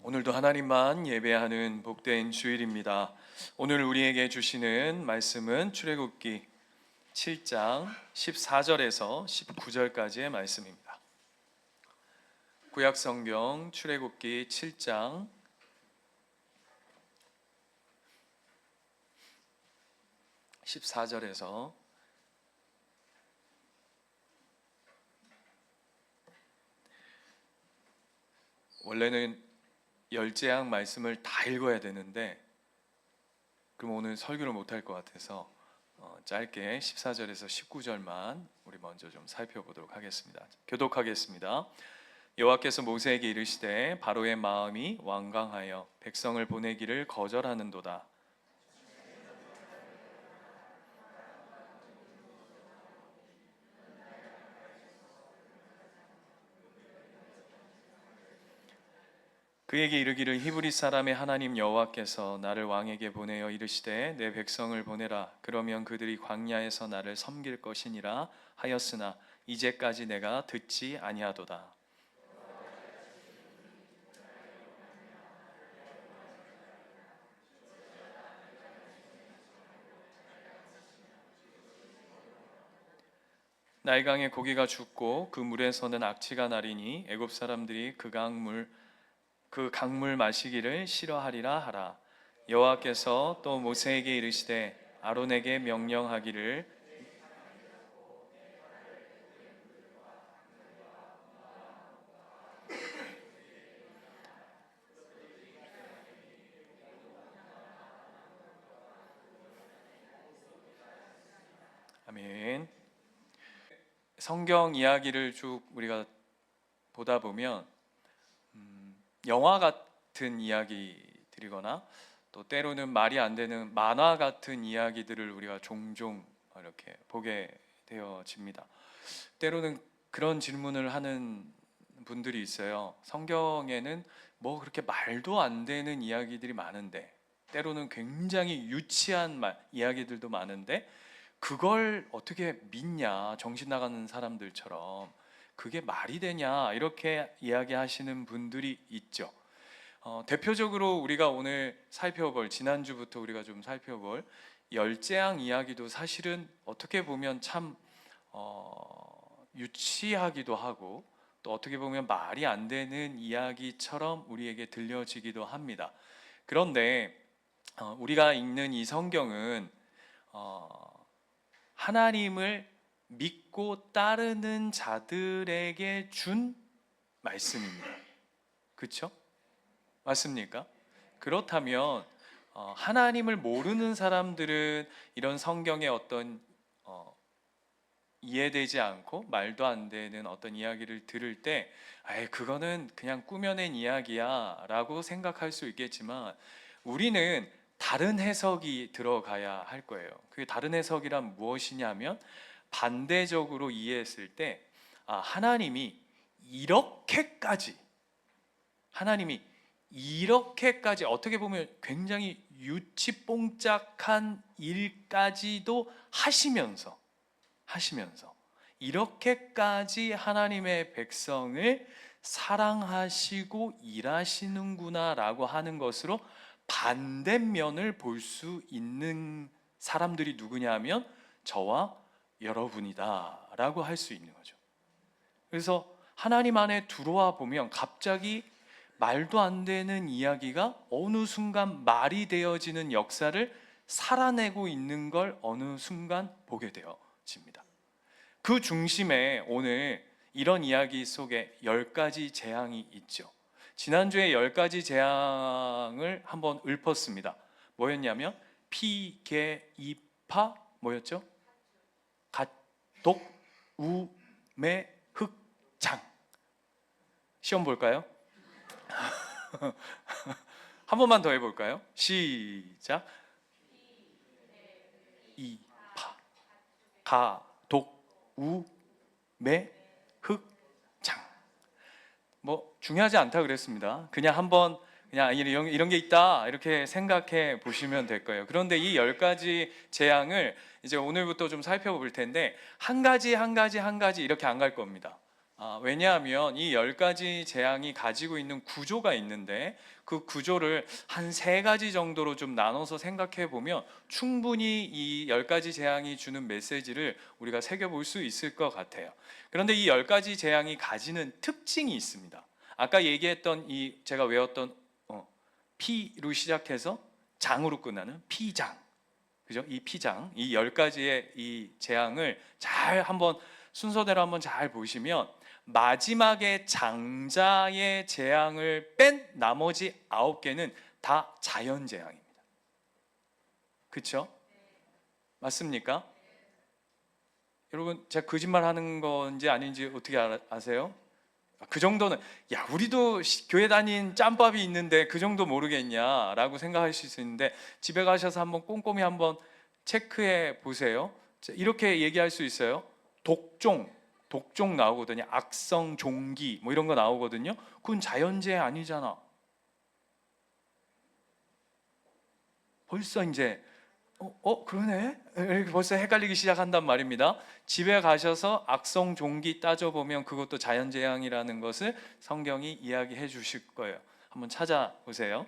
오늘도 하나님만 예배하는 복된 주일입니다. 오늘 우리에게 주시는 말씀은 출애굽기 7장 14절에서 19절까지의 말씀입니다. 구약성경 출애굽기 7장 14절에서 원래는 열재앙 말씀을 다 읽어야 되는데 그럼 오늘 설교를 못할 것 같아서 짧게 14절에서 19절만 우리 먼저 좀 살펴보도록 하겠습니다. 교독하겠습니다. 여호와께서 모세에게 이르시되 바로의 마음이 완강하여 백성을 보내기를 거절하는도다. 그에게 이르기를 히브리 사람의 하나님 여호와께서 나를 왕에게 보내어 이르시되 내 백성을 보내라. 그러면 그들이 광야에서 나를 섬길 것이니라 하였으나 이제까지 내가 듣지 아니하도다. 나일강에 고기가 죽고 그 물에서는 악취가 나리니 애굽 사람들이 그 강물 마시기를 싫어하리라 하라. 여호와께서 또 모세에게 이르시되 아론에게 명령하기를 아멘. 성경 이야기를 쭉 우리가 보다 보면 영화 같은 이야기들이거나 또 때로는 말이 안 되는 만화 같은 이야기들을 우리가 종종 이렇게 보게 되어집니다. 때로는 그런 질문을 하는 분들이 있어요. 성경에는 뭐 그렇게 말도 안 되는 이야기들이 많은데, 때로는 굉장히 유치한 이야기들도 많은데 그걸 어떻게 믿냐, 정신 나가는 사람들처럼 그게 말이 되냐, 이렇게 이야기하시는 분들이 있죠. 대표적으로 우리가 오늘 살펴볼, 지난주부터 우리가 좀 살펴볼 열재앙 이야기도 사실은 어떻게 보면 참 유치하기도 하고 또 어떻게 보면 말이 안 되는 이야기처럼 우리에게 들려지기도 합니다. 그런데 우리가 읽는 이 성경은 하나님을 믿고 따르는 자들에게 준 말씀입니다. 그렇죠? 맞습니까? 그렇다면 하나님을 모르는 사람들은 이런 성경의 어떤 이해되지 않고 말도 안 되는 어떤 이야기를 들을 때 그거는 그냥 꾸며낸 이야기야 라고 생각할 수 있겠지만, 우리는 다른 해석이 들어가야 할 거예요. 그게 다른 해석이란 무엇이냐면, 반대적으로 이해했을 때 하나님이 이렇게까지 어떻게 보면 굉장히 유치뽕짝한 일까지도 하시면서 이렇게까지 하나님의 백성을 사랑하시고 일하시는구나 라고 하는 것으로 반대면을 볼 수 있는 사람들이 누구냐 하면 저와 여러분이다 라고 할 수 있는 거죠. 그래서 하나님 안에 들어와 보면 갑자기 말도 안 되는 이야기가 어느 순간 말이 되어지는 역사를 살아내고 있는 걸 어느 순간 보게 되어집니다. 그 중심에 오늘 이런 이야기 속에 10가지 재앙이 있죠. 지난주에 10가지 재앙을 한번 읊었습니다. 뭐였냐면 피, 개, 이파, 뭐였죠? 독, 우, 매, 흑, 장. 시험 볼까요? 한 번만 더 해볼까요? 시작. 이, 파, 가, 독, 우, 매, 흑, 장. 뭐 중요하지 않다 그랬습니다. 그냥 한번 이런 게 있다 이렇게 생각해 보시면 될 거예요. 그런데 이 10가지 재앙을 이제 오늘부터 좀 살펴볼 텐데 한 가지 이렇게 안 갈 겁니다. 왜냐하면 이 10가지 재앙이 가지고 있는 구조가 있는데 그 구조를 한 3가지 정도로 좀 나눠서 생각해 보면 충분히 이 10가지 재앙이 주는 메시지를 우리가 새겨볼 수 있을 것 같아요. 그런데 이 10가지 재앙이 가지는 특징이 있습니다. 아까 얘기했던 이 제가 외웠던 P로 시작해서 장으로 끝나는 피장, 그죠? 이 피장, 이 10가지의 이 재앙을 잘 한번 순서대로 한번 잘 보시면 마지막에 장자의 재앙을 뺀 나머지 9개는 다 자연재앙입니다. 그렇죠? 맞습니까? 여러분, 제가 거짓말 하는 건지 아닌지 어떻게 아세요? 그 정도는, 야, 우리도 교회 다닌 짬밥이 있는데 그 정도 모르겠냐 라고 생각할 수 있는데, 집에 가셔서 한번 꼼꼼히 한번 체크해 보세요. 이렇게 얘기할 수 있어요. 독종 나오거든요. 악성 종기 뭐 이런 거 나오거든요. 그건 자연재해 아니잖아. 벌써 이제 그러네? 이렇게 벌써 헷갈리기 시작한단 말입니다. 집에 가셔서 악성 종기 따져보면 그것도 자연재앙이라는 것을 성경이 이야기해 주실 거예요. 한번 찾아보세요.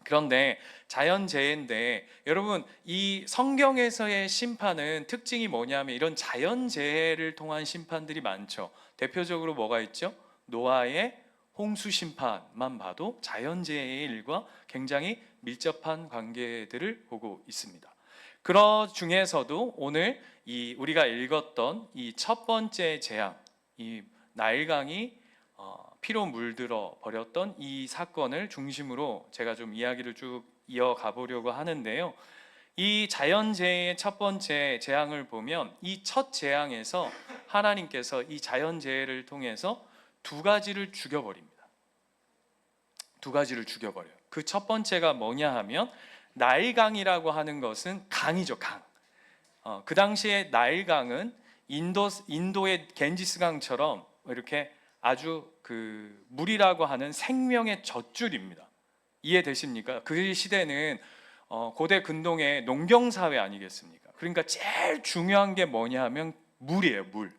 그런데 자연재해인데 여러분, 이 성경에서의 심판은 특징이 뭐냐면 이런 자연재해를 통한 심판들이 많죠. 대표적으로 뭐가 있죠? 노아의 홍수 심판만 봐도 자연재해의 일과 굉장히 밀접한 관계들을 보고 있습니다. 그러 중에서도 오늘 우리가 읽었던 이 첫 번째 재앙, 이 나일강이 피로 물들어 버렸던 이 사건을 중심으로 제가 좀 이야기를 쭉 이어가 보려고 하는데요. 이 자연재해의 첫 번째 재앙을 보면 이 첫 재앙에서 하나님께서 이 자연재해를 통해서 2가지를 죽여버립니다. 2가지를 죽여버려요. 그 첫 번째가 뭐냐 하면 나일강이라고 하는 것은 강이죠, 강. 그 당시에 나일강은 인도의 겐지스강처럼 이렇게 아주 그 물이라고 하는 생명의 젖줄입니다. 이해되십니까? 그 시대는 고대 근동의 농경사회 아니겠습니까? 그러니까 제일 중요한 게 뭐냐 하면 물이에요, 물.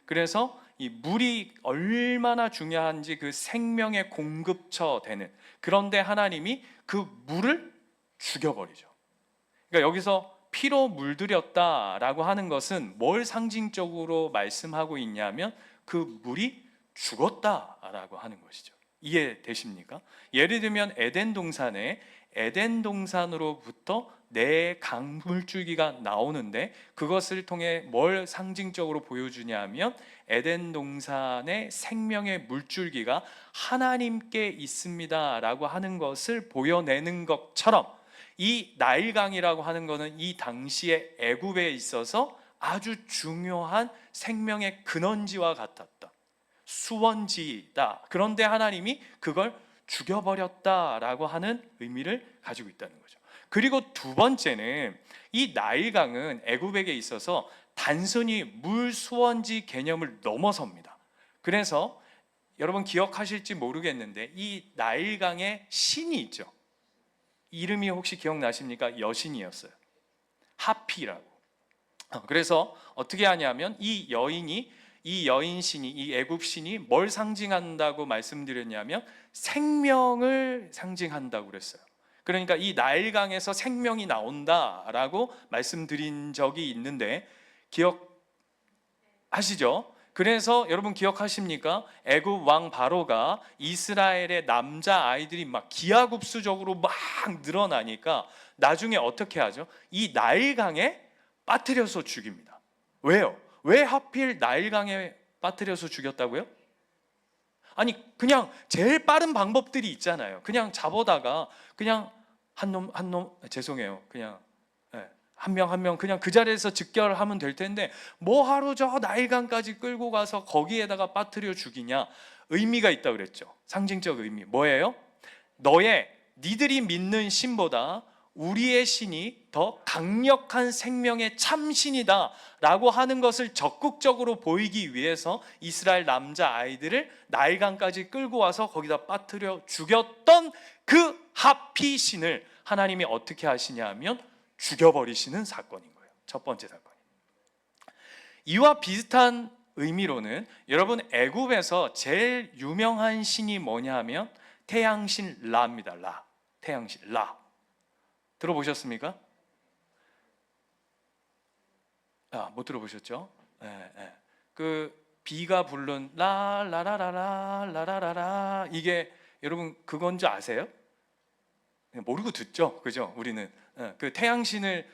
그래서 이 물이 얼마나 중요한지 그 생명의 공급처 되는, 그런데 하나님이 그 물을 죽여버리죠. 그러니까 여기서 피로 물들였다라고 하는 것은 뭘 상징적으로 말씀하고 있냐면 그 물이 죽었다라고 하는 것이죠. 이해되십니까? 예를 들면 에덴 동산에 에덴 동산으로부터 네 강물줄기가 나오는데 그것을 통해 뭘 상징적으로 보여주냐면 에덴 동산의 생명의 물줄기가 하나님께 있습니다라고 하는 것을 보여내는 것처럼 이 나일강이라고 하는 것은 이 당시에 애굽에 있어서 아주 중요한 생명의 근원지와 같았다. 수원지다. 그런데 하나님이 그걸 죽여버렸다라고 하는 의미를 가지고 있다는 거죠. 그리고 2번째는 이 나일강은 애굽에게 있어서 단순히 물 수원지 개념을 넘어섭니다. 그래서 여러분 기억하실지 모르겠는데 이 나일강에 신이 있죠. 이름이 혹시 기억나십니까? 여신이었어요. 하피라고. 그래서 어떻게 하냐면 이 여인 신이, 이 애굽 신이 뭘 상징한다고 말씀드렸냐면 생명을 상징한다고 그랬어요. 그러니까 이 나일강에서 생명이 나온다라고 말씀드린 적이 있는데 기억하시죠? 그래서 여러분 기억하십니까? 애굽 왕 바로가 이스라엘의 남자 아이들이 막 기하급수적으로 막 늘어나니까 나중에 어떻게 하죠? 이 나일강에 빠뜨려서 죽입니다. 왜요? 왜 하필 나일강에 빠뜨려서 죽였다고요? 아니 그냥 제일 빠른 방법들이 있잖아요. 그냥 잡아다가 그냥 한 놈 죄송해요. 그냥 한 명 그냥 그 자리에서 즉결하면 될 텐데 뭐 하루 저 나일강까지 끌고 가서 거기에다가 빠뜨려 죽이냐? 의미가 있다 그랬죠. 상징적 의미 뭐예요? 니들이 믿는 신보다 우리의 신이 더 강력한 생명의 참신이다 라고 하는 것을 적극적으로 보이기 위해서 이스라엘 남자 아이들을 나일강까지 끌고 와서 거기다 빠뜨려 죽였던 그 하피 신을 하나님이 어떻게 하시냐 하면 죽여버리시는 사건인 거예요. 첫 번째 사건이. 이와 비슷한 의미로는 여러분 애굽에서 제일 유명한 신이 뭐냐 하면 태양신 라입니다. 라. 태양신 라. 들어보셨습니까? 못 들어보셨죠? 예, 예. 그 비가 부른 라라라라라 라라라라 이게 여러분 그건 줄 아세요? 모르고 듣죠, 그죠? 우리는 그 태양신을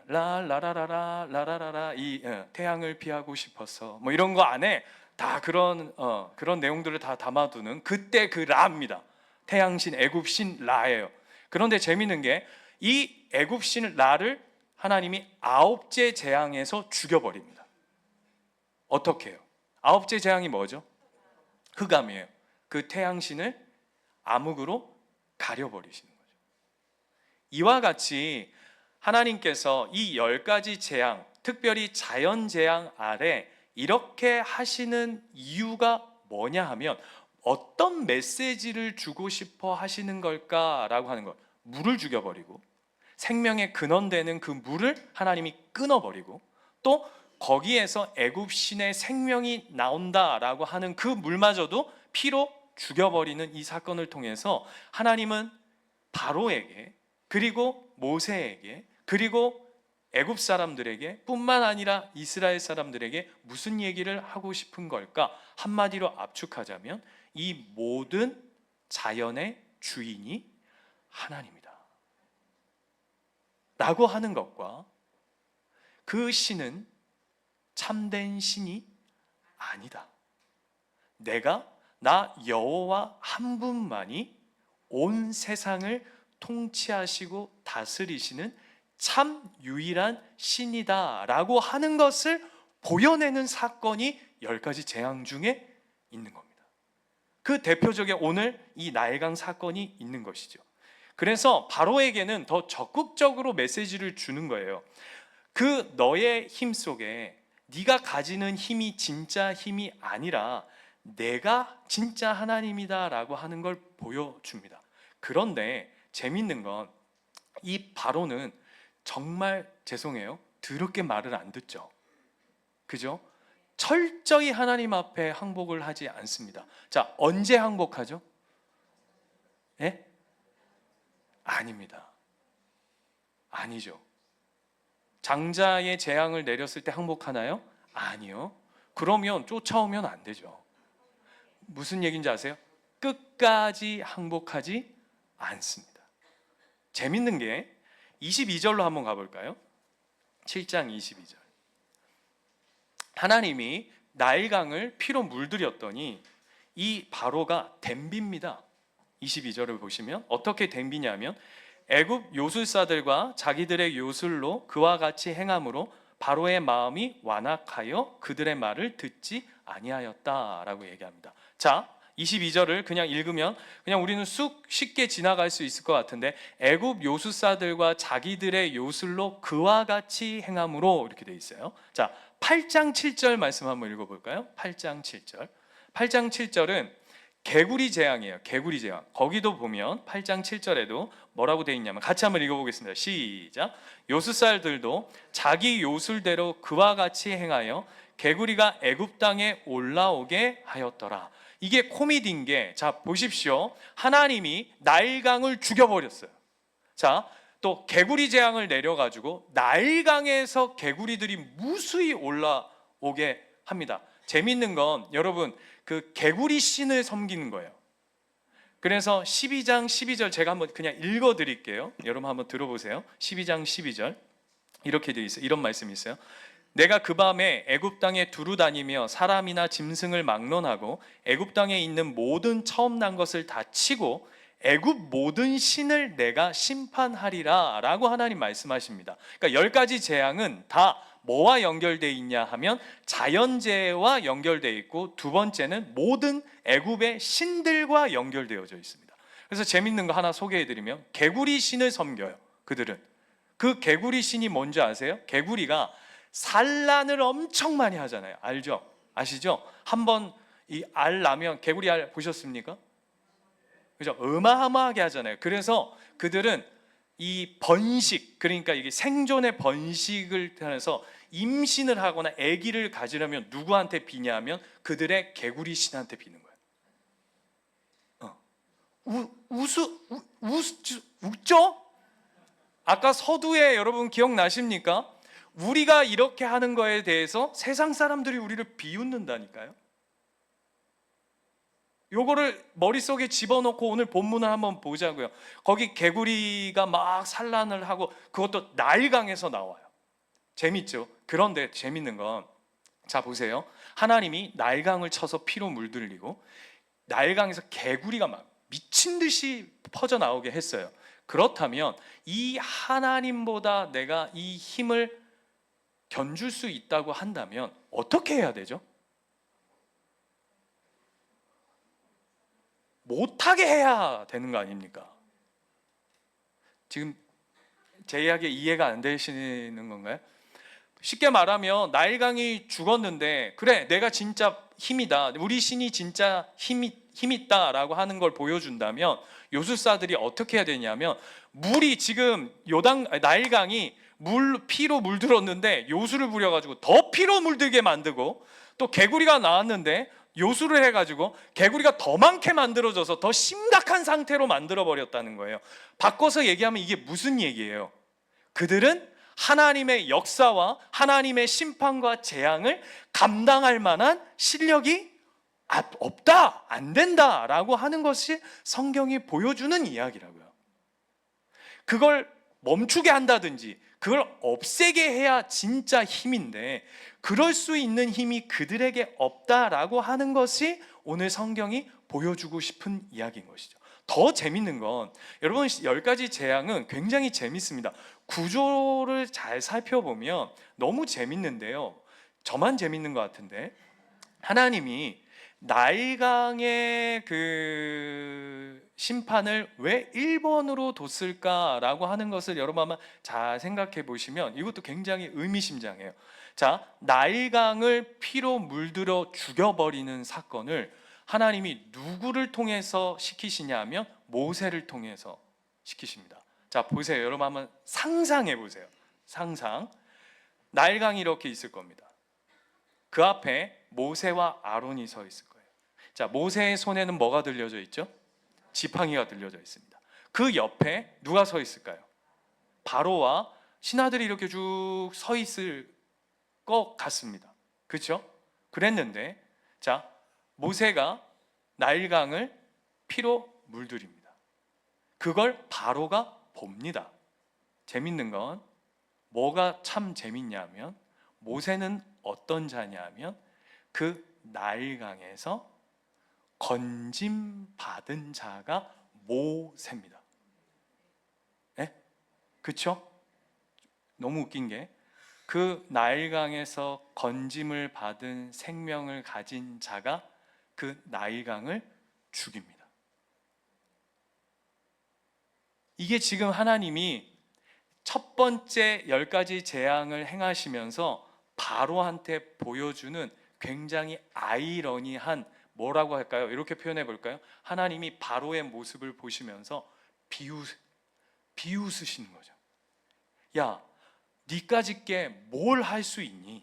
라라라라 라라라라 이 태양을 피하고 싶어서 뭐 이런 거 안에 다 그런 내용들을 다 담아두는 그때 그 라입니다. 태양신 애굽신 라예요. 그런데 재밌는 게 이 애굽신 라를 하나님이 아홉째 재앙에서 죽여버립니다. 어떻게 해요? 아홉째 재앙이 뭐죠? 흑암이에요. 그 태양신을 암흑으로 가려버리시는 거죠. 이와 같이 하나님께서 이 10가지 재앙, 특별히 자연재앙 아래 이렇게 하시는 이유가 뭐냐 하면 어떤 메시지를 주고 싶어 하시는 걸까라고 하는 것. 물을 죽여버리고 생명의 근원되는 그 물을 하나님이 끊어버리고 또 거기에서 애굽 신의 생명이 나온다라고 하는 그 물마저도 피로 죽여버리는 이 사건을 통해서 하나님은 바로에게 그리고 모세에게 그리고 애굽 사람들에게 뿐만 아니라 이스라엘 사람들에게 무슨 얘기를 하고 싶은 걸까? 한마디로 압축하자면 이 모든 자연의 주인이 하나님이다 라고 하는 것과 그 신은 참된 신이 아니다. 나 여호와 한 분만이 온 세상을 통치하시고 다스리시는 참 유일한 신이다 라고 하는 것을 보여내는 사건이 10가지 재앙 중에 있는 겁니다. 그 대표적인 오늘 이 나일강 사건이 있는 것이죠. 그래서 바로에게는 더 적극적으로 메시지를 주는 거예요. 그 너의 힘 속에 네가 가지는 힘이 진짜 힘이 아니라 내가 진짜 하나님이다 라고 하는 걸 보여줍니다. 그런데 재밌는 건 이 바로는 정말 죄송해요, 더럽게 말을 안 듣죠. 그죠? 철저히 하나님 앞에 항복을 하지 않습니다. 자, 언제 항복하죠? 예? 아닙니다. 아니죠. 장자의 재앙을 내렸을 때 항복하나요? 아니요. 그러면 쫓아오면 안 되죠. 무슨 얘기인지 아세요? 끝까지 항복하지 않습니다. 재밌는 게 22절로 한번 가볼까요? 7장 22절. 하나님이 나일강을 피로 물들였더니 이 바로가 댐비입니다. 22절을 보시면 어떻게 댐비냐면 애굽 요술사들과 자기들의 요술로 그와 같이 행함으로 바로의 마음이 완악하여 그들의 말을 듣지 아니하였다라고 얘기합니다. 자, 22절을 그냥 읽으면 그냥 우리는 쉽게 지나갈 수 있을 것 같은데 애굽 요술사들과 자기들의 요술로 그와 같이 행함으로 이렇게 돼 있어요. 자, 8장 7절 말씀 한번 읽어볼까요? 8장 7절. 8장 7절은 개구리 재앙이에요. 개구리 재앙. 거기도 보면 8장 7절에도 뭐라고 되어 있냐면 같이 한번 읽어보겠습니다. 시작. 요술사들도 자기 요술대로 그와 같이 행하여 개구리가 애굽 땅에 올라오게 하였더라. 이게 코미디인 게, 자 보십시오. 하나님이 나일강을 죽여버렸어요. 자, 또 개구리 재앙을 내려가지고 나일강에서 개구리들이 무수히 올라오게 합니다. 재밌는 건 여러분 그 개구리 신을 섬기는 거예요. 그래서 12장 12절 제가 한번 그냥 읽어드릴게요. 여러분 한번 들어보세요. 12장 12절 이렇게 되어 있어요. 이런 말씀이 있어요. 내가 그 밤에 애굽 땅에 두루 다니며 사람이나 짐승을 막론하고 애굽 땅에 있는 모든 처음 난 것을 다 치고 애굽 모든 신을 내가 심판하리라 라고 하나님 말씀하십니다. 그러니까 10가지 재앙은 다 뭐와 연결되어 있냐 하면 자연재해와 연결되어 있고 두 번째는 모든 애굽의 신들과 연결되어져 있습니다. 그래서 재밌는 거 하나 소개해드리면 개구리 신을 섬겨요. 그들은 그 개구리 신이 뭔지 아세요? 개구리가 산란을 엄청 많이 하잖아요. 알죠? 아시죠? 한번 이 알 나면 개구리 알 보셨습니까? 그죠? 어마어마하게 하잖아요. 그래서 그들은 이 번식, 그러니까 이게 생존의 번식을 통해서 임신을 하거나 아기를 가지려면 누구한테 비냐면 그들의 개구리 신한테 비는 거예요. 웃죠? 아까 서두에 여러분 기억나십니까? 우리가 이렇게 하는 거에 대해서 세상 사람들이 우리를 비웃는다니까요. 요거를 머릿속에 집어넣고 오늘 본문을 한번 보자고요. 거기 개구리가 막 산란을 하고 그것도 나일강에서 나와요. 재밌죠? 그런데 재밌는 건, 자 보세요. 하나님이 나일강을 쳐서 피로 물들이고 나일강에서 개구리가 막 미친 듯이 퍼져 나오게 했어요. 그렇다면 이 하나님보다 내가 이 힘을 견줄 수 있다고 한다면 어떻게 해야 되죠? 못하게 해야 되는 거 아닙니까? 지금 제 이야기 이해가 안 되시는 건가요? 쉽게 말하면 나일강이 죽었는데 그래 내가 진짜 힘이다, 우리 신이 진짜 힘 있다라고 하는 걸 보여준다면 요술사들이 어떻게 해야 되냐면, 물이 지금 나일강이 피로 물들었는데 요술을 부려가지고 더 피로 물들게 만들고, 또 개구리가 나왔는데 요술을 해가지고 개구리가 더 많게 만들어져서 더 심각한 상태로 만들어 버렸다는 거예요. 바꿔서 얘기하면 이게 무슨 얘기예요? 그들은 하나님의 역사와 하나님의 심판과 재앙을 감당할 만한 실력이 없다, 안 된다라고 하는 것이 성경이 보여주는 이야기라고요. 그걸 멈추게 한다든지 그걸 없애게 해야 진짜 힘인데 그럴 수 있는 힘이 그들에게 없다라고 하는 것이 오늘 성경이 보여주고 싶은 이야기인 것이죠. 더 재밌는 건 여러분 10가지 재앙은 굉장히 재밌습니다. 구조를 잘 살펴보면 너무 재밌는데요. 저만 재밌는 것 같은데, 하나님이 나일강의 그 심판을 왜 1번으로 뒀을까라고 하는 것을 여러분 한번 잘 생각해 보시면 이것도 굉장히 의미심장해요. 자, 나일강을 피로 물들어 죽여버리는 사건을 하나님이 누구를 통해서 시키시냐면 모세를 통해서 시키십니다. 자 보세요. 여러분 한번 상상해 보세요. 상상. 나일강이 이렇게 있을 겁니다. 그 앞에 모세와 아론이 서 있을 거예요. 자, 모세의 손에는 뭐가 들려져 있죠? 지팡이가 들려져 있습니다. 그 옆에 누가 서 있을까요? 바로와 신하들이 이렇게 쭉 서 있을 것 같습니다. 그렇죠? 그랬는데 자, 모세가 나일강을 피로 물들입니다. 그걸 바로가 봅니다. 재밌는 건 뭐가 참 재밌냐면, 모세는 어떤 자냐면 그 나일강에서 건짐 받은 자가 모세입니다. 네? 그렇죠? 너무 웃긴 게 그 나일강에서 건짐을 받은 생명을 가진 자가 그 나일강을 죽입니다. 이게 지금 하나님이 첫 번째 10가지 재앙을 행하시면서 바로한테 보여주는 굉장히 아이러니한, 뭐라고 할까요? 이렇게 표현해 볼까요? 하나님이 바로의 모습을 보시면서 비웃으시는 거죠. 야, 니까짓게 뭘 할 수 있니?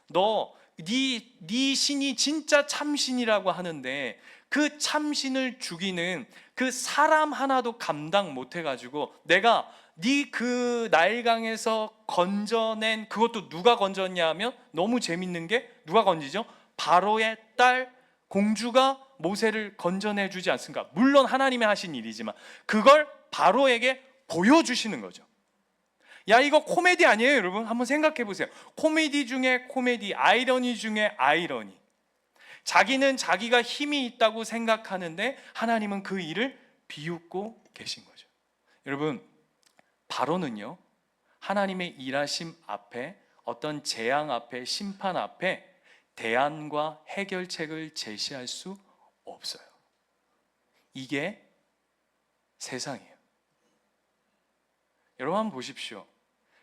네 신이 진짜 참신이라고 하는데 그 참신을 죽이는 그 사람 하나도 감당 못 해가지고 내가 네 그 나일강에서 건져낸, 그것도 누가 건졌냐 하면 너무 재밌는 게 누가 건지죠? 바로의 딸 공주가 모세를 건져내 주지 않습니까? 물론 하나님이 하신 일이지만 그걸 바로에게 보여주시는 거죠. 야, 이거 코미디 아니에요, 여러분? 한번 생각해 보세요. 코미디 중에 코미디, 아이러니 중에 아이러니. 자기는 자기가 힘이 있다고 생각하는데 하나님은 그 일을 비웃고 계신 거죠. 여러분, 바로는요, 하나님의 일하심 앞에, 어떤 재앙 앞에, 심판 앞에 대안과 해결책을 제시할 수 없어요. 이게 세상이에요. 여러분 한번 보십시오.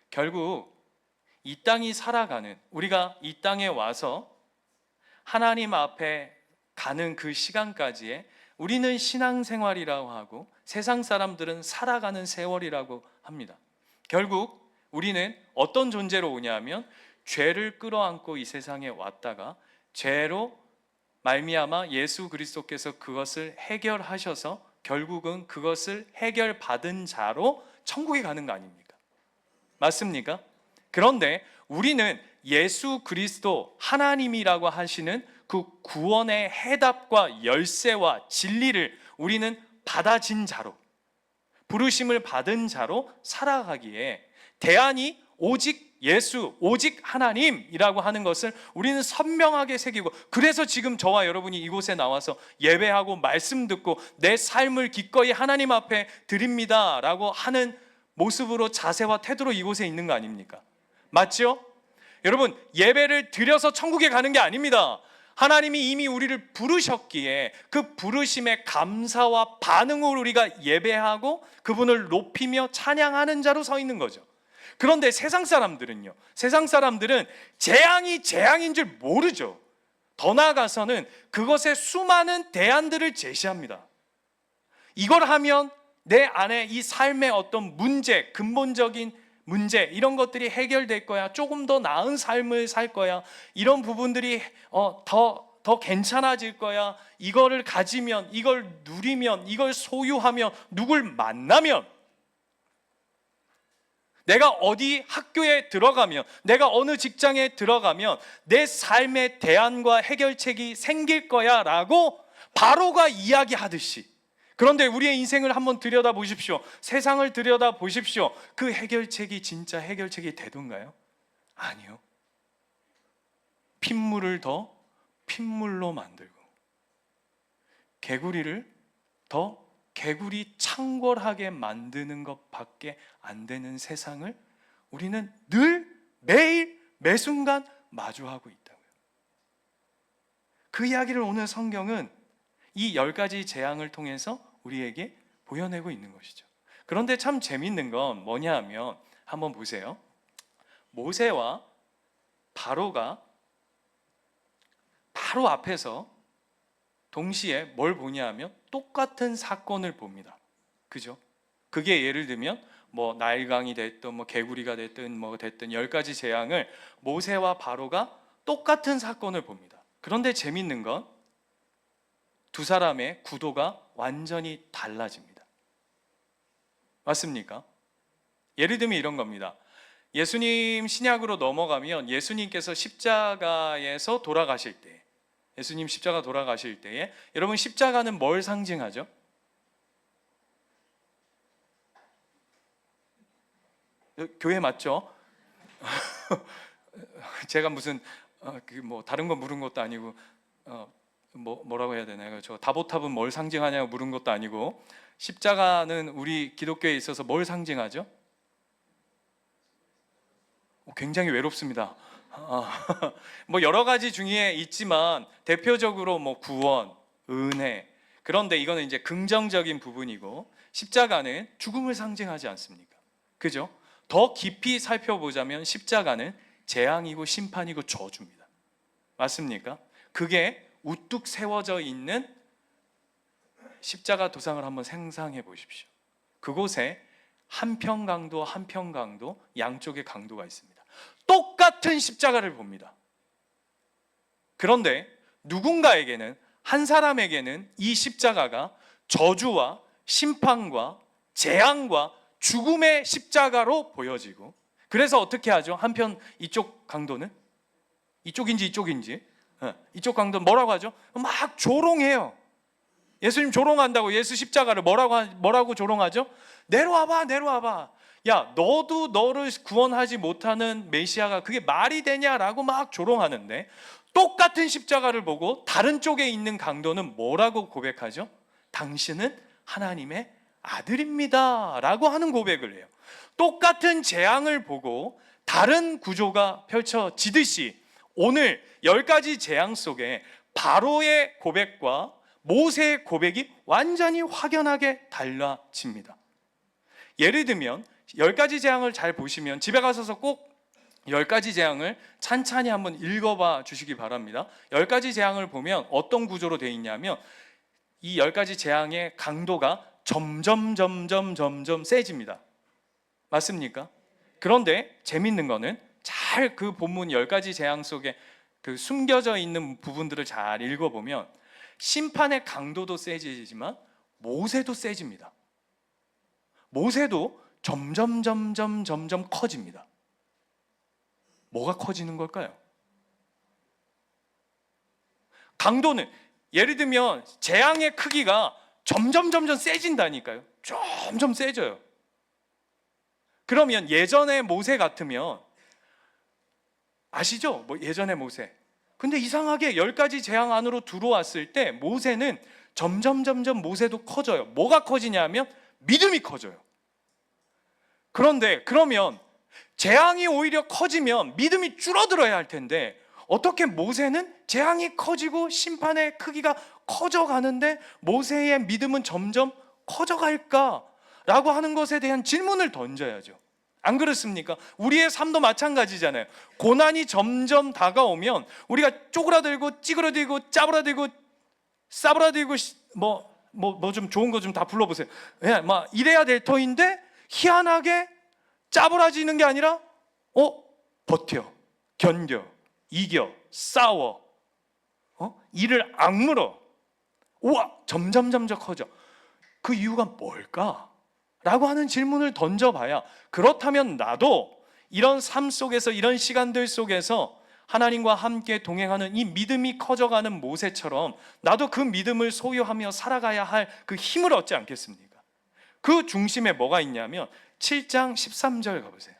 결국 이 땅이 살아가는, 우리가 이 땅에 와서 하나님 앞에 가는 그 시간까지에 우리는 신앙생활이라고 하고 세상 사람들은 살아가는 세월이라고 합니다. 결국 우리는 어떤 존재로 오냐면 죄를 끌어안고 이 세상에 왔다가 죄로 말미암아 예수 그리스도께서 그것을 해결하셔서 결국은 그것을 해결받은 자로 천국에 가는 거 아닙니까? 맞습니까? 그런데 우리는 예수 그리스도 하나님이라고 하시는 그 구원의 해답과 열쇠와 진리를 우리는 받아진 자로, 부르심을 받은 자로 살아가기에 대안이 오직 예수, 오직 하나님이라고 하는 것을 우리는 선명하게 새기고, 그래서 지금 저와 여러분이 이곳에 나와서 예배하고 말씀 듣고 내 삶을 기꺼이 하나님 앞에 드립니다 라고 하는 모습으로, 자세와 태도로 이곳에 있는 거 아닙니까? 맞죠? 여러분, 예배를 드려서 천국에 가는 게 아닙니다. 하나님이 이미 우리를 부르셨기에 그 부르심의 감사와 반응으로 우리가 예배하고 그분을 높이며 찬양하는 자로 서 있는 거죠. 그런데 세상 사람들은요, 세상 사람들은 재앙이 재앙인 줄 모르죠. 더 나아가서는 그것에 수많은 대안들을 제시합니다. 이걸 하면 내 안에 이 삶의 어떤 문제, 근본적인 문제, 이런 것들이 해결될 거야, 조금 더 나은 삶을 살 거야, 이런 부분들이 더 괜찮아질 거야, 이거를 가지면, 이걸 누리면, 이걸 소유하면, 누굴 만나면, 내가 어디 학교에 들어가면, 내가 어느 직장에 들어가면 내 삶의 대안과 해결책이 생길 거야 라고 바로가 이야기하듯이, 그런데 우리의 인생을 한번 들여다보십시오. 세상을 들여다보십시오. 그 해결책이 진짜 해결책이 되던가요? 아니요. 핏물을 더 핏물로 만들고 개구리를 더 개구리 창궐하게 만드는 것밖에 안 되는 세상을 우리는 늘 매일 매순간 마주하고 있다고요. 그 이야기를 오늘 성경은 이 10가지 재앙을 통해서 우리에게 보여내고 있는 것이죠. 그런데 참 재밌는 건 뭐냐 하면, 한번 보세요. 모세와 바로가 바로 앞에서 동시에 뭘 보냐 하면 똑같은 사건을 봅니다. 그죠? 그게 예를 들면 뭐 나일강이 됐든 뭐 개구리가 됐든 뭐 됐든 10가지 재앙을 모세와 바로가 똑같은 사건을 봅니다. 그런데 재밌는 건 두 사람의 구도가 완전히 달라집니다. 맞습니까? 예를 들면 이런 겁니다. 예수님 신약으로 넘어가면 예수님께서 십자가에서 돌아가실 때, 예수님 십자가 돌아가실 때에 여러분, 십자가는 뭘 상징하죠? 교회 맞죠? 제가 무슨 뭐 다른 거 물은 것도 아니고 뭐라고 해야 되나요? 저 다보탑은 뭘 상징하냐고 물은 것도 아니고, 십자가는 우리 기독교에 있어서 뭘 상징하죠? 굉장히 외롭습니다. 뭐 여러 가지 중에 있지만 대표적으로 뭐 구원, 은혜, 그런데 이거는 이제 긍정적인 부분이고, 십자가는 죽음을 상징하지 않습니까? 그죠? 더 깊이 살펴보자면 십자가는 재앙이고 심판이고 저주입니다. 맞습니까? 그게 우뚝 세워져 있는 십자가 도상을 한번 상상해 보십시오. 그곳에 한편 강도 한편 강도, 양쪽에 강도가 있습니다. 똑같은 십자가를 봅니다. 그런데 누군가에게는, 한 사람에게는 이 십자가가 저주와 심판과 재앙과 죽음의 십자가로 보여지고, 그래서 어떻게 하죠? 한편 이쪽 강도는, 이쪽인지 이쪽 강도는 뭐라고 하죠? 막 조롱해요. 예수님 조롱한다고 예수 십자가를 뭐라고 조롱하죠? 내려와봐. 야, 너도 너를 구원하지 못하는 메시아가 그게 말이 되냐라고 막 조롱하는데, 똑같은 십자가를 보고 다른 쪽에 있는 강도는 뭐라고 고백하죠? 당신은 하나님의 아들입니다 라고 하는 고백을 해요. 똑같은 재앙을 보고 다른 구조가 펼쳐지듯이 오늘 10가지 재앙 속에 바로의 고백과 모세의 고백이 완전히 확연하게 달라집니다. 예를 들면 10가지 재앙을 잘 보시면, 집에 가셔서 꼭 10가지 재앙을 찬찬히 한번 읽어봐 주시기 바랍니다. 10가지 재앙을 보면 어떤 구조로 되어 있냐면, 이 10가지 재앙의 강도가 점점 세집니다. 맞습니까? 그런데 재밌는 거는 잘 잘 그 본문 10가지 재앙 속에 그 숨겨져 있는 부분들을 잘 읽어보면 심판의 강도도 세지지만 모세도 세집니다. 모세도 점점 커집니다. 뭐가 커지는 걸까요? 강도는, 예를 들면 재앙의 크기가 점점 세진다니까요. 점점 세져요. 그러면 예전의 모세 같으면, 아시죠? 뭐 예전의 모세. 근데 이상하게 10가지 재앙 안으로 들어왔을 때 모세는 점점 모세도 커져요. 뭐가 커지냐면 믿음이 커져요. 그런데 그러면 재앙이 오히려 커지면 믿음이 줄어들어야 할 텐데 어떻게 모세는 재앙이 커지고 심판의 크기가 커져가는데 모세의 믿음은 점점 커져갈까라고 하는 것에 대한 질문을 던져야죠. 안 그렇습니까? 우리의 삶도 마찬가지잖아요. 고난이 점점 다가오면 우리가 쪼그라들고 찌그러들고 짜부라들고 싸부라들고 뭐 좀 좋은 거 좀 다 불러보세요. 예, 막 이래야 될 터인데 희한하게 짜부라지는 게 아니라 버텨, 견뎌, 이겨, 싸워, 이를 악물어. 우와, 점점 커져. 그 이유가 뭘까? 라고 하는 질문을 던져봐야, 그렇다면 나도 이런 삶 속에서, 이런 시간들 속에서 하나님과 함께 동행하는 이 믿음이 커져가는 모세처럼 나도 그 믿음을 소유하며 살아가야 할 그 힘을 얻지 않겠습니까? 그 중심에 뭐가 있냐면 7장 13절 가보세요.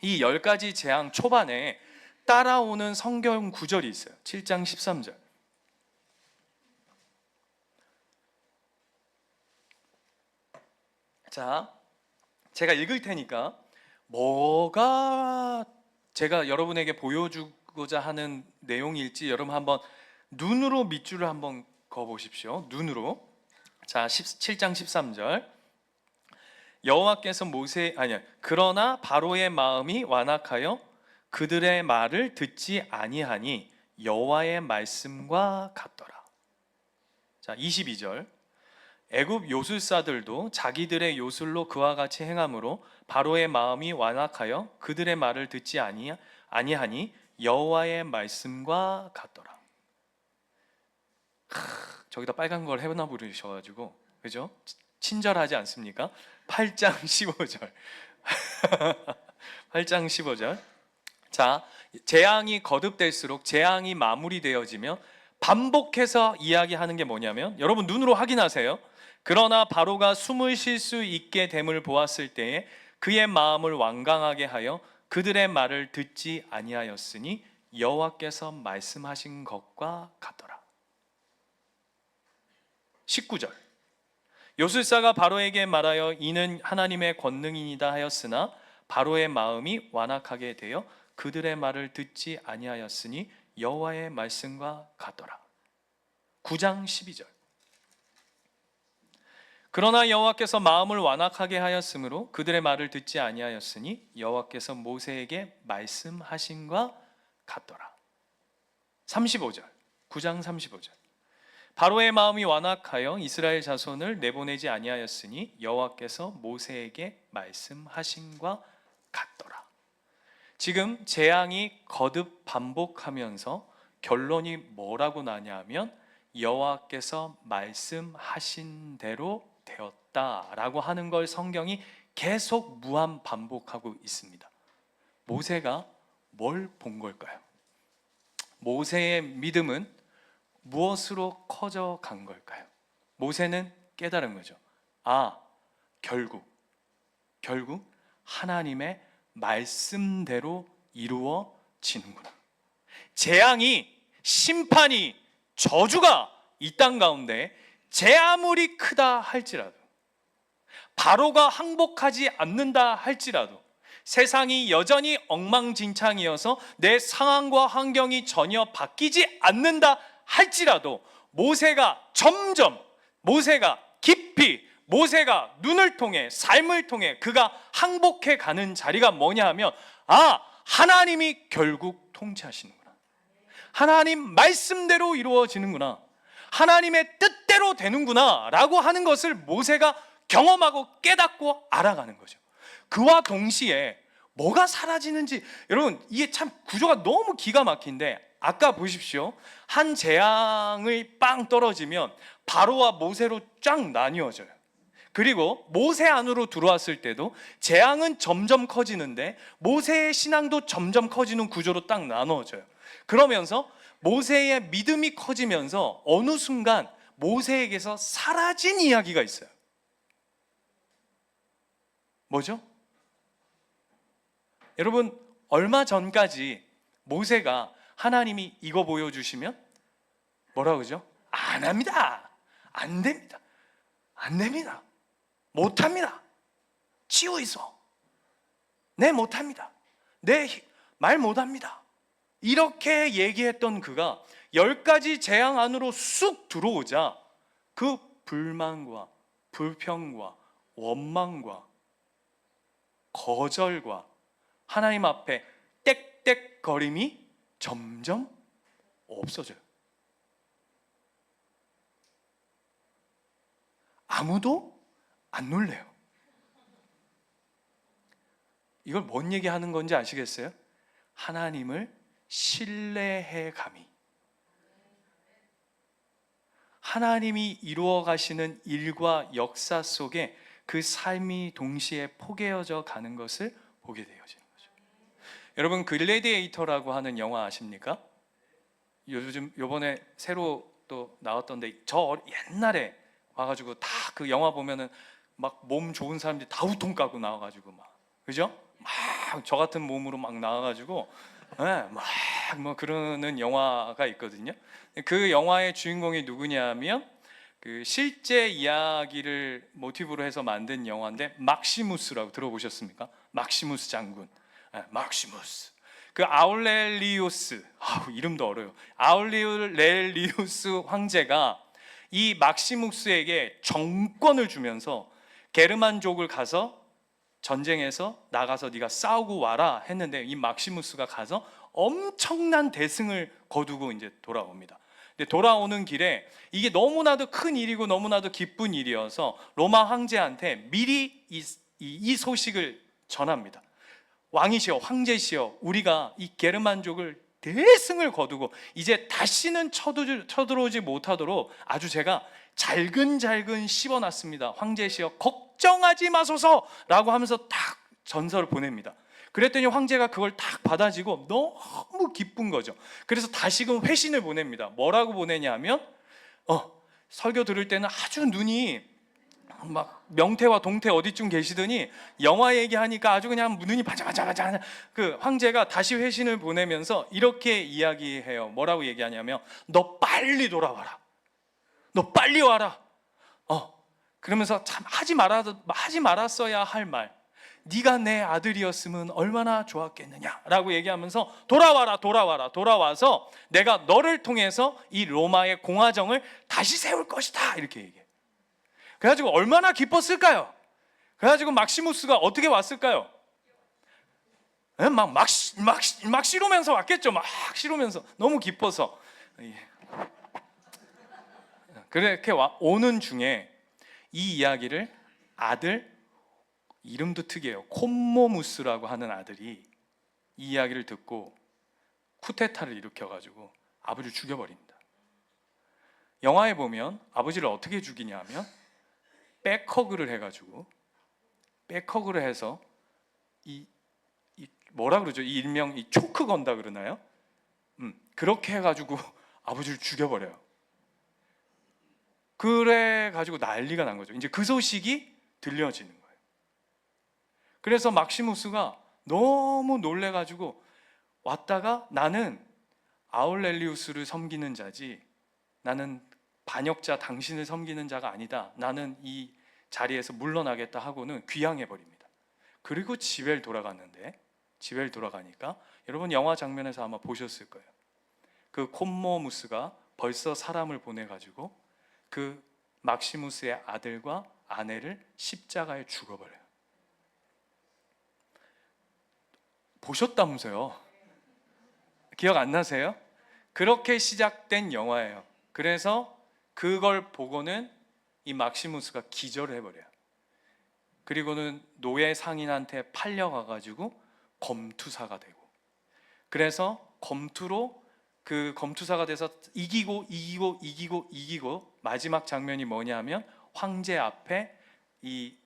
이 10가지 재앙 초반에 따라오는 성경 구절이 있어요. 7장 13절. 자, 제가 읽을 테니까 뭐가 제가 여러분에게 보여주고자 하는 내용일지 여러분 한번 눈으로 밑줄을 한번 그어보십시오. 눈으로. 자, 7장 13절. 여호와께서 그러나 바로의 마음이 완악하여 그들의 말을 듣지 아니하니 여호와의 말씀과 같더라. 자, 22절. 애굽 요술사들도 자기들의 요술로 그와 같이 행함으로 바로의 마음이 완악하여 그들의 말을 듣지 아니하니 여호와의 말씀과 같더라. 저기다 빨간 걸 해놔 부르셔가지고, 그죠? 친절하지 않습니까? 8장 15절. 8장 15절. 자, 재앙이 거듭될수록 재앙이 마무리되어지며 반복해서 이야기하는 게 뭐냐면, 여러분 눈으로 확인하세요. 그러나 바로가 숨을 쉴 수 있게 됨을 보았을 때에 그의 마음을 완강하게 하여 그들의 말을 듣지 아니하였으니 여호와께서 말씀하신 것과 같더라. 19절. 요술사가 바로에게 말하여 이는 하나님의 권능이니이다 하였으나 바로의 마음이 완악하게 되어 그들의 말을 듣지 아니하였으니 여호와의 말씀과 같더라. 9장 12절. 그러나 여호와께서 마음을 완악하게 하였으므로 그들의 말을 듣지 아니하였으니 여호와께서 모세에게 말씀하신과 같더라. 35절. 9장 35절. 바로의 마음이 완악하여 이스라엘 자손을 내보내지 아니하였으니 여호와께서 모세에게 말씀하신과 같더라. 지금 재앙이 거듭 반복하면서 결론이 뭐라고 나냐면 여호와께서 말씀하신 대로 되었다라고 하는 걸 성경이 계속 무한 반복하고 있습니다. 모세가 뭘 본 걸까요? 모세의 믿음은 무엇으로 커져간 걸까요? 모세는 깨달은 거죠. 결국 하나님의 말씀대로 이루어지는구나. 재앙이, 심판이, 저주가 이 땅 가운데 제 아무리 크다 할지라도, 바로가 항복하지 않는다 할지라도, 세상이 여전히 엉망진창이어서 내 상황과 환경이 전혀 바뀌지 않는다 할지라도 모세가 깊이 모세가 눈을 통해, 삶을 통해 그가 항복해 가는 자리가 뭐냐 하면 하나님이 결국 통치하시는구나. 하나님 말씀대로 이루어지는구나. 하나님의 뜻대로 되는구나 라고 하는 것을 모세가 경험하고 깨닫고 알아가는 거죠. 그와 동시에 뭐가 사라지는지, 여러분 이게 참 구조가 너무 기가 막힌데, 아까 보십시오. 한 재앙을 빵 떨어지면 바로와 모세로 쫙 나뉘어져요. 그리고 모세 안으로 들어왔을 때도 재앙은 점점 커지는데 모세의 신앙도 점점 커지는 구조로 딱 나누어져요. 그러면서 모세의 믿음이 커지면서 어느 순간 모세에게서 사라진 이야기가 있어요. 뭐죠? 여러분, 얼마 전까지 모세가 하나님이 이거 보여주시면 뭐라고 그러죠? 안 합니다. 안 됩니다. 안 됩니다. 못합니다. 치우 있어. 네, 못합니다. 네, 말 못합니다. 이렇게 얘기했던 그가 10가지 재앙 안으로 쑥 들어오자 그 불만과 불평과 원망과 거절과 하나님 앞에 떽떽거림이 점점 없어져요. 아무도 안 놀래요. 이걸 뭔 얘기하는 건지 아시겠어요? 하나님을 신뢰해 감이, 하나님이 이루어 가시는 일과 역사 속에 그 삶이 동시에 포개어져 가는 것을 보게 되어지는 거죠. 여러분, 글래디에이터라고 하는 영화 아십니까? 요즘 요번에 새로 또 나왔던데, 저 옛날에 와가지고 다 그 영화 보면은 막 몸 좋은 사람들이 다 우통 까고 나와가지고 막, 그죠? 막 저 같은 몸으로 막 나와가지고 막 뭐 그러는 영화가 있거든요. 그 영화의 주인공이 누구냐면 그 실제 이야기를 모티브로 해서 만든 영화인데, 막시무스라고 들어보셨습니까? 막시무스 장군. 막시무스. 그 아울렐리우스, 이름도 어려워요. 아울렐리우스 황제가 이 막시무스에게 정권을 주면서 게르만족을 가서 전쟁에서 나가서 네가 싸우고 와라 했는데, 이 막시무스가 가서 엄청난 대승을 거두고 이제 돌아옵니다. 근데 돌아오는 길에 이게 너무나도 큰 일이고 너무나도 기쁜 일이어서 로마 황제한테 미리 이 소식을 전합니다. 왕이시여, 황제시여, 우리가 이 게르만족을 대승을 거두고 이제 다시는 쳐들어오지 못하도록 아주 제가 잘근잘근 씹어놨습니다. 황제시여, 걱정하지 마소서라고 하면서 딱 전설을 보냅니다. 그랬더니 황제가 그걸 딱 받아지고 너무 기쁜 거죠. 그래서 다시금 회신을 보냅니다. 뭐라고 보내냐면 설교 들을 때는 아주 눈이 막 명태와 동태 어디쯤 계시더니 영화 얘기하니까 아주 그냥 눈이 반짝반짝반짝. 그 황제가 다시 회신을 보내면서 이렇게 이야기해요. 뭐라고 얘기하냐면, 너 빨리 돌아와라. 너 빨리 와라. 그러면서 참 하지 말았어야 할 말, 네가 내 아들이었으면 얼마나 좋았겠느냐라고 얘기하면서 돌아와서 내가 너를 통해서 이 로마의 공화정을 다시 세울 것이다, 이렇게 얘기해. 그래가지고 얼마나 기뻤을까요? 그래가지고 막시무스가 어떻게 왔을까요? 막 씨르면서 왔겠죠. 막 씨르면서 너무 기뻐서. 그렇게 오는 중에 이 이야기를 아들, 이름도 특이해요. 콤모무스라고 하는 아들이 이 이야기를 듣고 쿠데타를 일으켜가지고 아버지를 죽여버립니다. 영화에 보면 아버지를 어떻게 죽이냐 하면 백허그를 해가지고, 백허그를 해서 뭐라 그러죠? 이 일명 이 초크 건다 그러나요? 그렇게 해가지고 아버지를 죽여버려요. 그래가지고 난리가 난 거죠. 이제 그 소식이 들려지는 거예요. 그래서 막시무스가 너무 놀래가지고 왔다가, 나는 아울렐리우스를 섬기는 자지, 나는 반역자 당신을 섬기는 자가 아니다, 나는 이 자리에서 물러나겠다 하고는 귀양해버립니다. 그리고 집에 돌아가니까 여러분 영화 장면에서 아마 보셨을 거예요. 그 콤모무스가 벌써 사람을 보내가지고 그 막시무스의 아들과 아내를 십자가에 죽어버려요. 보셨다면서요? 기억 안 나세요? 그렇게 시작된 영화예요. 그래서 그걸 보고는 이 막시무스가 기절을 해버려요. 그리고는 노예 상인한테 팔려가가지고 검투사가 되고, 그래서 검투로 그 검투사가 돼서 이기고 마지막 장면이 뭐냐면 황제 앞에 이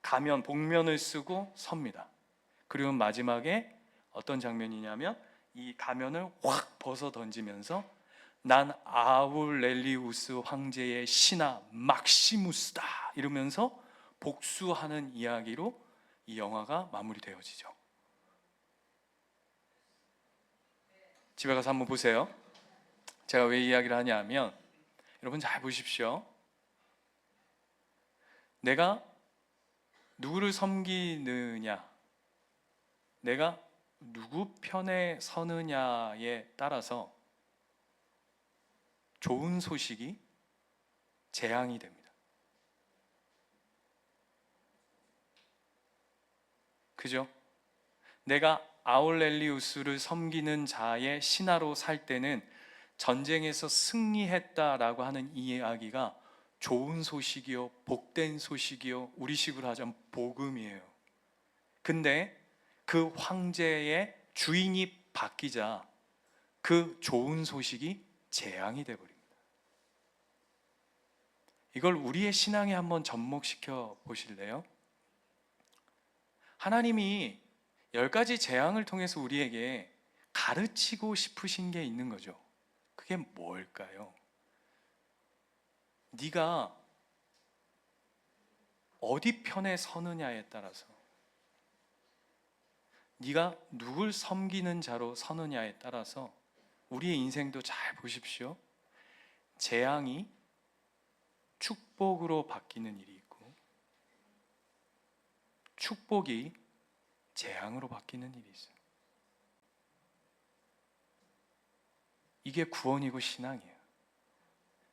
가면 복면을 쓰고 섭니다. 그리고 마지막에 어떤 장면이냐면 이 가면을 확 벗어 던지면서 난 아울렐리우스 황제의 신하 막시무스다 이러면서 복수하는 이야기로 이 영화가 마무리되어지죠. 집에 가서 한번 보세요. 제가 왜 이야기를 하냐 하면, 여러분 잘 보십시오. 내가 누구를 섬기느냐, 내가 누구 편에 서느냐에 따라서 좋은 소식이 재앙이 됩니다. 그죠? 내가 아울렐리우스를 섬기는 자의 신하로 살 때는 전쟁에서 승리했다라고 하는 이 이야기가 좋은 소식이요, 복된 소식이요, 우리식으로 하자면 복음이에요. 근데 그 황제의 주인이 바뀌자 그 좋은 소식이 재앙이 되어버립니다. 이걸 우리의 신앙에 한번 접목시켜 보실래요? 하나님이 10가지 재앙을 통해서 우리에게 가르치고 싶으신 게 있는 거죠. 그게 뭘까요? 네가 어디 편에 서느냐에 따라서, 네가 누굴 섬기는 자로 서느냐에 따라서 우리의 인생도 잘 보십시오. 재앙이 축복으로 바뀌는 일이 있고 축복이 재앙으로 바뀌는 일이 있어요. 이게 구원이고 신앙이에요.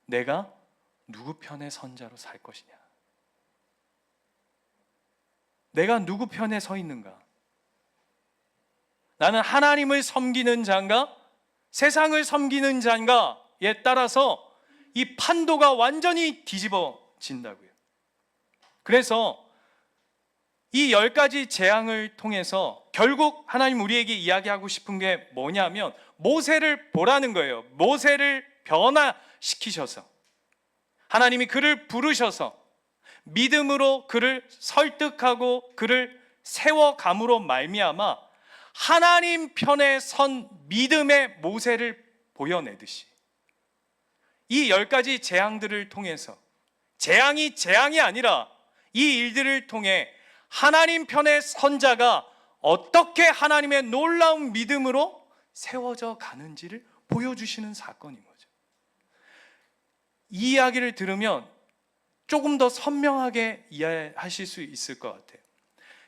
내가 누구 편의 선자로 살 것이냐, 내가 누구 편에 서 있는가, 나는 하나님을 섬기는 자인가 세상을 섬기는 자인가에 따라서 이 판도가 완전히 뒤집어진다고요. 그래서 이 10가지 재앙을 통해서 결국 하나님 우리에게 이야기하고 싶은 게 뭐냐면 모세를 보라는 거예요. 모세를 변화시키셔서 하나님이 그를 부르셔서 믿음으로 그를 설득하고 그를 세워감으로 말미암아 하나님 편에 선 믿음의 모세를 보여내듯이 이 10가지 재앙들을 통해서, 재앙이 아니라 이 일들을 통해 하나님 편의 선자가 어떻게 하나님의 놀라운 믿음으로 세워져 가는지를 보여주시는 사건인 거죠. 이 이야기를 들으면 조금 더 선명하게 이해하실 수 있을 것 같아요.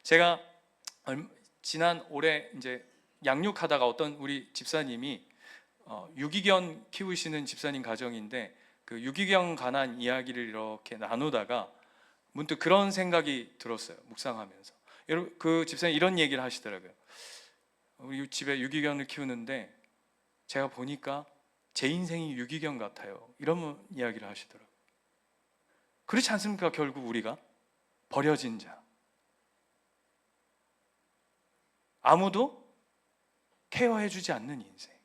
제가 지난 올해 이제 양육하다가 어떤 우리 집사님이 유기견 키우시는 집사님 가정인데 그 유기견 관한 이야기를 이렇게 나누다가 문득 그런 생각이 들었어요. 묵상하면서. 여러분, 그 집사님 이런 얘기를 하시더라고요. 우리 집에 유기견을 키우는데 제가 보니까 제 인생이 유기견 같아요. 이런 이야기를 하시더라고요. 그렇지 않습니까? 결국 우리가 버려진 자, 아무도 케어해주지 않는 인생.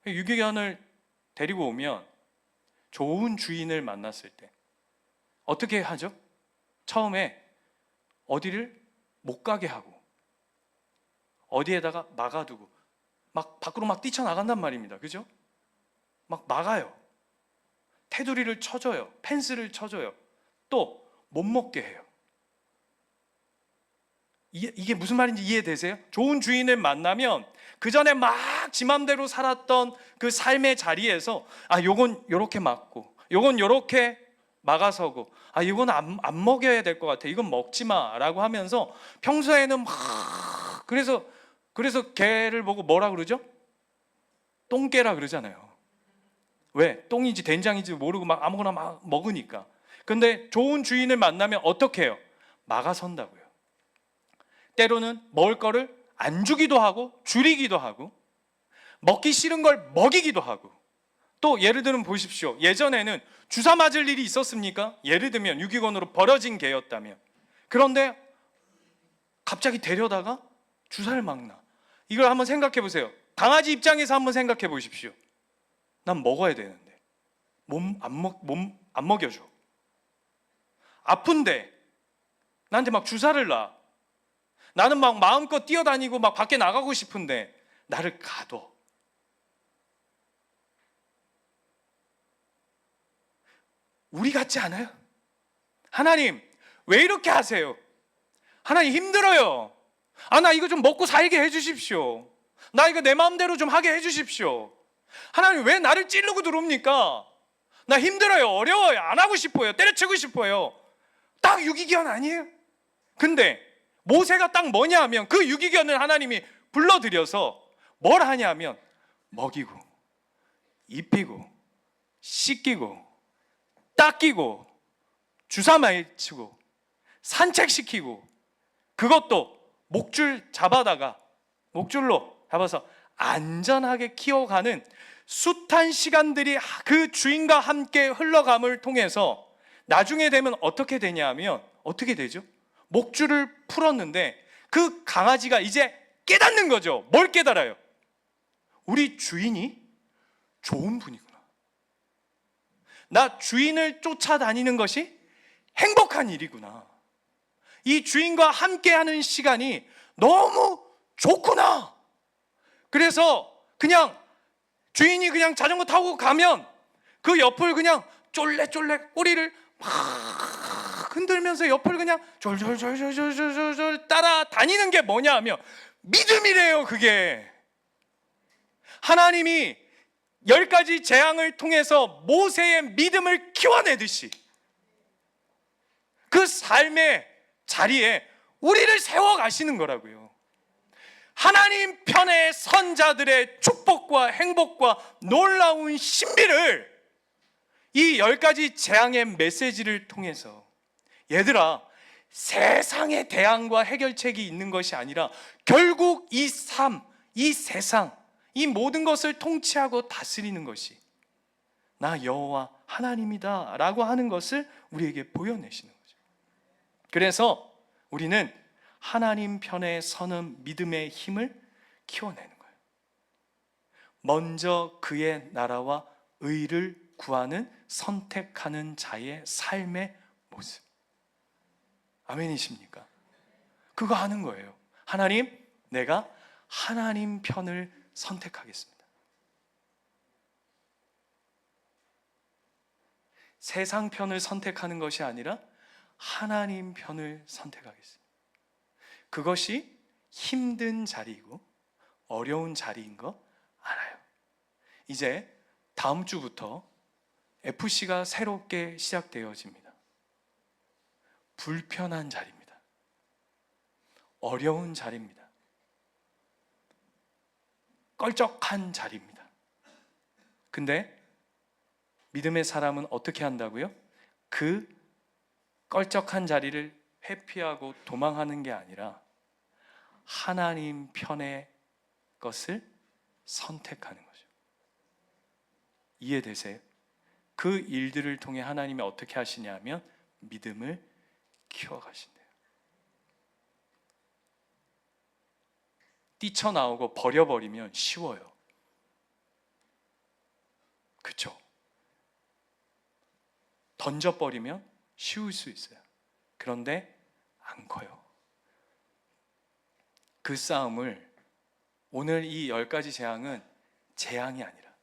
유기견을 데리고 오면 좋은 주인을 만났을 때 어떻게 하죠? 처음에 어디를 못 가게 하고 어디에다가 막아두고 막 밖으로 막 뛰쳐나간단 말입니다. 그죠? 막 막아요. 테두리를 쳐줘요. 펜스를 쳐줘요. 또 못 먹게 해요. 이게 무슨 말인지 이해되세요? 좋은 주인을 만나면 그 전에 막 지 맘대로 살았던 그 삶의 자리에서 요건 요렇게 막고 요건 요렇게 막아서고 이건 안 먹여야 될 것 같아. 이건 먹지 마라고 하면서 평소에는 막 그래서 개를 보고 뭐라 그러죠? 똥개라 그러잖아요. 왜? 똥인지 된장인지 모르고 막 아무거나 막 먹으니까. 근데 좋은 주인을 만나면 어떻게 해요? 막아선다고요. 때로는 먹을 거를 안 주기도 하고 줄이기도 하고 먹기 싫은 걸 먹이기도 하고 또 예를 들면 보십시오. 예전에는 주사 맞을 일이 있었습니까? 예를 들면 유기견으로 버려진 개였다면. 그런데 갑자기 데려다가 주사를 막 놔. 이걸 한번 생각해 보세요. 강아지 입장에서 한번 생각해 보십시오. 난 먹어야 되는데 몸 안 먹여줘. 아픈데 나한테 막 주사를 놔. 나는 막 마음껏 뛰어다니고 막 밖에 나가고 싶은데 나를 가둬. 우리 같지 않아요? 하나님, 왜 이렇게 하세요? 하나님, 힘들어요. 나 이거 좀 먹고 살게 해주십시오. 나 이거 내 마음대로 좀 하게 해주십시오. 하나님, 왜 나를 찌르고 들어옵니까? 나 힘들어요. 어려워요. 안 하고 싶어요. 때려치고 싶어요. 딱 유기견 아니에요? 근데 모세가 딱 뭐냐 하면 그 유기견을 하나님이 불러들여서 뭘 하냐 하면 먹이고 입히고 씻기고 닦이고 주사 맞히고 산책시키고, 그것도 목줄로 잡아서 안전하게 키워가는 숱한 시간들이 그 주인과 함께 흘러감을 통해서 나중에 되면 어떻게 되냐 하면, 어떻게 되죠? 목줄을 풀었는데 그 강아지가 이제 깨닫는 거죠. 뭘 깨달아요? 우리 주인이 좋은 분이구나. 나 주인을 쫓아다니는 것이 행복한 일이구나. 이 주인과 함께하는 시간이 너무 좋구나. 그래서 그냥 주인이 그냥 자전거 타고 가면 그 옆을 그냥 쫄래쫄래 꼬리를 막 흔들면서 옆을 그냥 졸졸졸졸졸졸 따라다니는 게 뭐냐 하면 믿음이래요. 그게 하나님이 10가지 재앙을 통해서 모세의 믿음을 키워내듯이 그 삶의 자리에 우리를 세워가시는 거라고요. 하나님 편의 선자들의 축복과 행복과 놀라운 신비를 이 10가지 재앙의 메시지를 통해서, 얘들아, 세상의 대안과 해결책이 있는 것이 아니라 결국 이 삶, 이 세상, 이 모든 것을 통치하고 다스리는 것이 나 여호와 하나님이다 라고 하는 것을 우리에게 보여내시는 거죠. 그래서 우리는 하나님 편에 서는 믿음의 힘을 키워내는 거예요. 먼저 그의 나라와 의를 구하는, 선택하는 자의 삶의 모습. 아멘이십니까? 그거 하는 거예요. 하나님, 내가 하나님 편을 선택하겠습니다. 세상 편을 선택하는 것이 아니라 하나님 편을 선택하겠습니다. 그것이 힘든 자리이고 어려운 자리인 거 알아요. 이제 다음 주부터 FC가 새롭게 시작되어집니다. 불편한 자리입니다. 어려운 자리입니다. 껄쩍한 자리입니다. 근데 믿음의 사람은 어떻게 한다고요? 그 껄쩍한 자리를 회피하고 도망하는 게 아니라 하나님 편의 것을 선택하는 거죠. 이해되세요? 그 일들을 통해 하나님이 어떻게 하시냐면 믿음을 키워가신대요. 뛰쳐나오고 버려버리면 쉬워요. 그렇죠? 던져버리면 쉬울 수 있어요. 그런데 안 커요. 그 싸움을, 오늘 이 10가지 재앙은 재앙이 아니라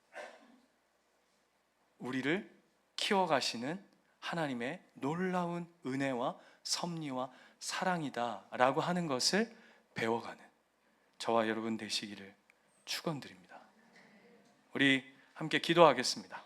우리를 키워가시는 하나님의 놀라운 은혜와 섭리와 사랑이다 라고 하는 것을 배워가는 저와 여러분 되시기를 축원드립니다. 우리 함께 기도하겠습니다.